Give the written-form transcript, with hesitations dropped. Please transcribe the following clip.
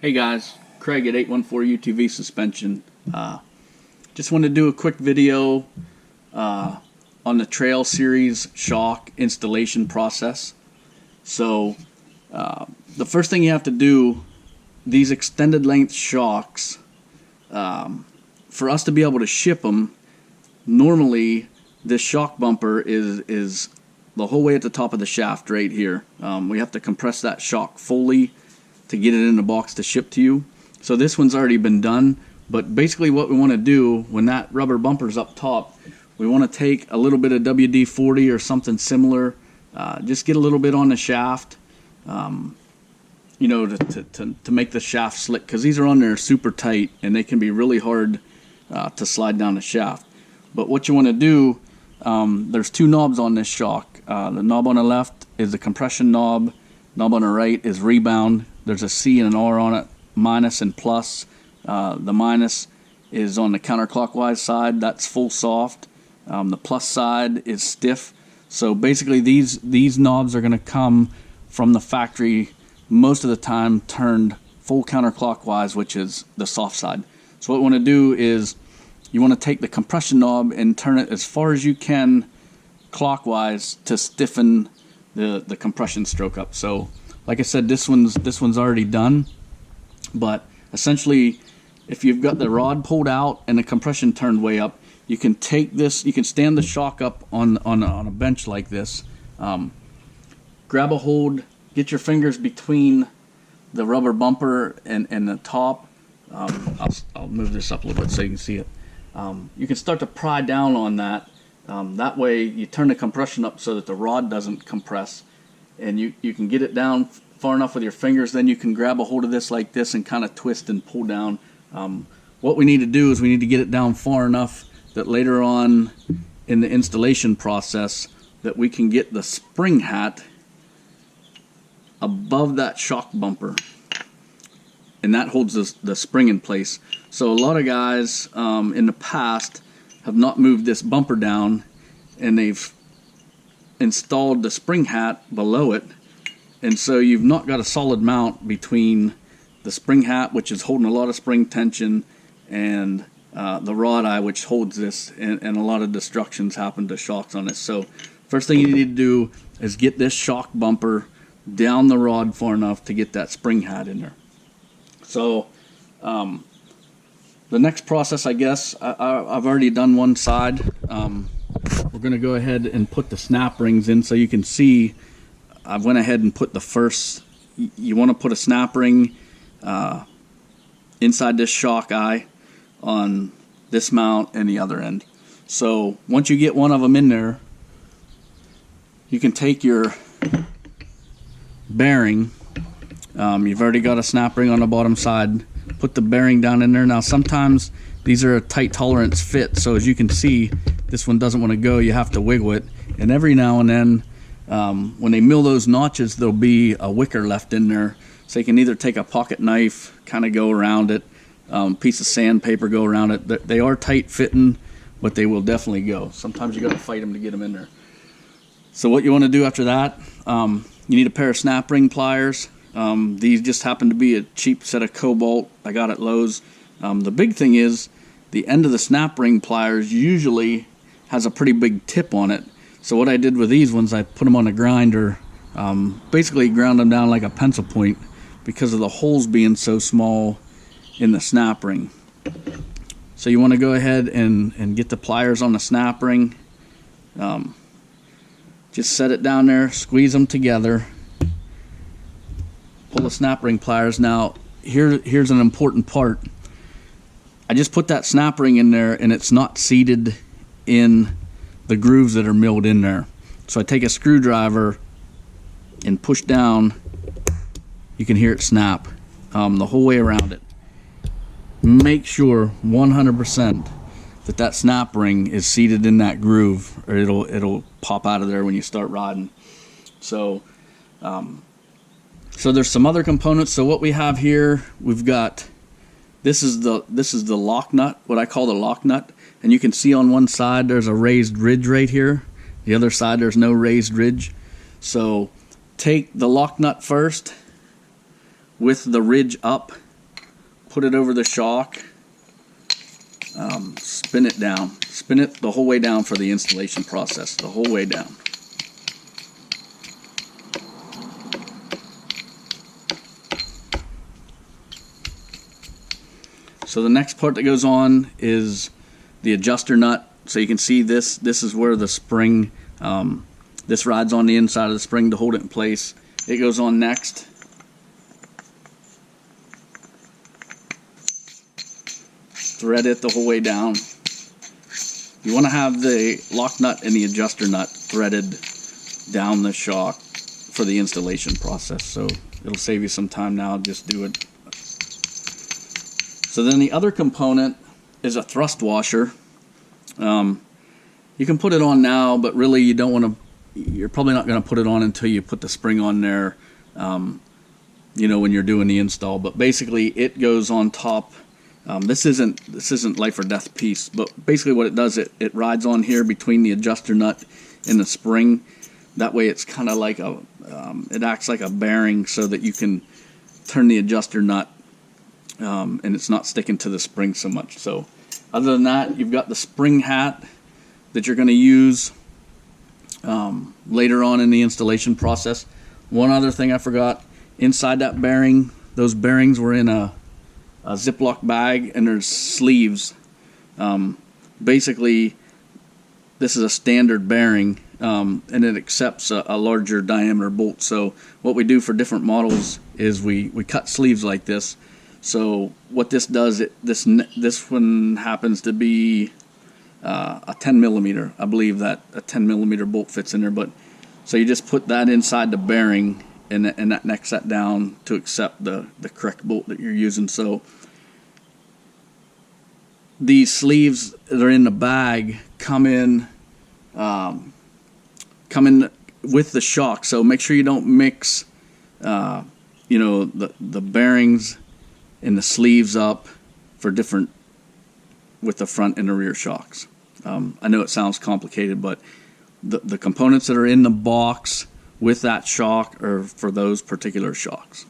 Hey guys, Craig at 814 UTV Suspension. Just wanted to do a quick video on the Trail Series shock installation process. So the first thing you have to do, these extended length shocks, for us to be able to ship them, normally this shock bumper is the whole way at the top of the shaft right here. We have to compress that shock fully to get it in the box to ship to you. So this one's already been done, but basically what we want to do when that rubber bumper's up top, we want to take a little bit of WD-40 or something similar, just get a little bit on the shaft, you know, to make the shaft slick, because these are on there super tight and they can be really hard to slide down the shaft. But what you want to do, there's two knobs on this shock. The knob on the left is the compression knob on the right is rebound. There's a C and an R on it, minus and plus. The minus is on the counterclockwise side, that's full soft. The plus side is stiff. So basically these knobs are going to come from the factory most of the time turned full counterclockwise, which is the soft side. So what we want to do is you want to take the compression knob and turn it as far as you can clockwise to stiffen the compression stroke up. So like I said, this one's already done, but essentially if you've got the rod pulled out and the compression turned way up, you can take this, you can stand the shock up on a bench like this, grab a hold, get your fingers between the rubber bumper and the top. I'll move this up a little bit so you can see it. You can start to pry down on that. That way you turn the compression up so that the rod doesn't compress, and you can get it down far enough with your fingers. Then you can grab a hold of this like this and kind of twist and pull down. What we need to do is we need to get it down far enough that later on in the installation process that we can get the spring hat above that shock bumper, and that holds the spring in place. So a lot of guys in the past have not moved this bumper down, and they've installed the spring hat below it, and so you've not got a solid mount between the spring hat, which is holding a lot of spring tension, and the rod eye, which holds this, and a lot of destructions happen to shocks on this. So first thing you need to do is get this shock bumper down the rod far enough to get that spring hat in there. So the next process, I guess, I've already done one side. We're going to go ahead and put the snap rings in. So you can see I went ahead and put the first, you want to put a snap ring inside this shock eye on this mount and the other end. So once you get one of them in there, you can take your bearing. You've already got a snap ring on the bottom side. Put the bearing down in there. Now sometimes these are a tight tolerance fit, so as you can see, this one doesn't want to go. You have to wiggle it, and every now and then when they mill those notches, there'll be a wicker left in there, so you can either take a pocket knife, kind of go around it, piece of sandpaper, go around it. They are tight fitting, but they will definitely go. Sometimes you got to fight them to get them in there. So what you want to do after that, you need a pair of snap ring pliers. These just happen to be a cheap set of Cobalt I got at Lowe's. The big thing is the end of the snap ring pliers usually has a pretty big tip on it. So what I did with these ones, I put them on a grinder, basically ground them down like a pencil point because of the holes being so small in the snap ring. So you want to go ahead and get the pliers on the snap ring. Just set it down there, squeeze them together. Pull the snap ring pliers. Now here's an important part. I just put that snap ring in there and it's not seated in the grooves that are milled in there. So I take a screwdriver and push down. You can hear it snap the whole way around it. Make sure 100% that snap ring is seated in that groove, or it'll pop out of there when you start riding. So so there's some other components. So what we have here, we've got, this is the lock nut, what I call the lock nut, and you can see on one side there's a raised ridge right here. The other side there's no raised ridge. So take the lock nut first with the ridge up put it over the shock, spin it down. Spin it the whole way down for the installation process, the whole way down. So the next part that goes on is the adjuster nut. So you can see this is where the spring, this rides on the inside of the spring to hold it in place. It goes on next. Thread it the whole way down. You want to have the lock nut and the adjuster nut threaded down the shock for the installation process. So it'll save you some time now, just do it. So then the other component is a thrust washer. You can put it on now, but really you don't want to, you're probably not going to put it on until you put the spring on there, you know, when you're doing the install. But basically it goes on top. This isn't life or death piece, but basically what it does, it rides on here between the adjuster nut and the spring. That way it's kind of like a, it acts like a bearing so that you can turn the adjuster nut and it's not sticking to the spring so much. So other than that, you've got the spring hat that you're going to use later on in the installation process. One other thing I forgot, inside that bearing, those bearings were in a Ziploc bag, and there's sleeves. Basically, this is a standard bearing, and it accepts a larger diameter bolt. So what we do for different models is we cut sleeves like this. So what this does, this one happens to be a 10 millimeter. I believe that a 10 millimeter bolt fits in there. But so you just put that inside the bearing, and that necks that down to accept the correct bolt that you're using. So these sleeves that are in the bag come in with the shock. So make sure you don't mix you know, the bearings and the sleeves up for different with the front and the rear shocks. I know it sounds complicated, but the components that are in the box with that shock are for those particular shocks.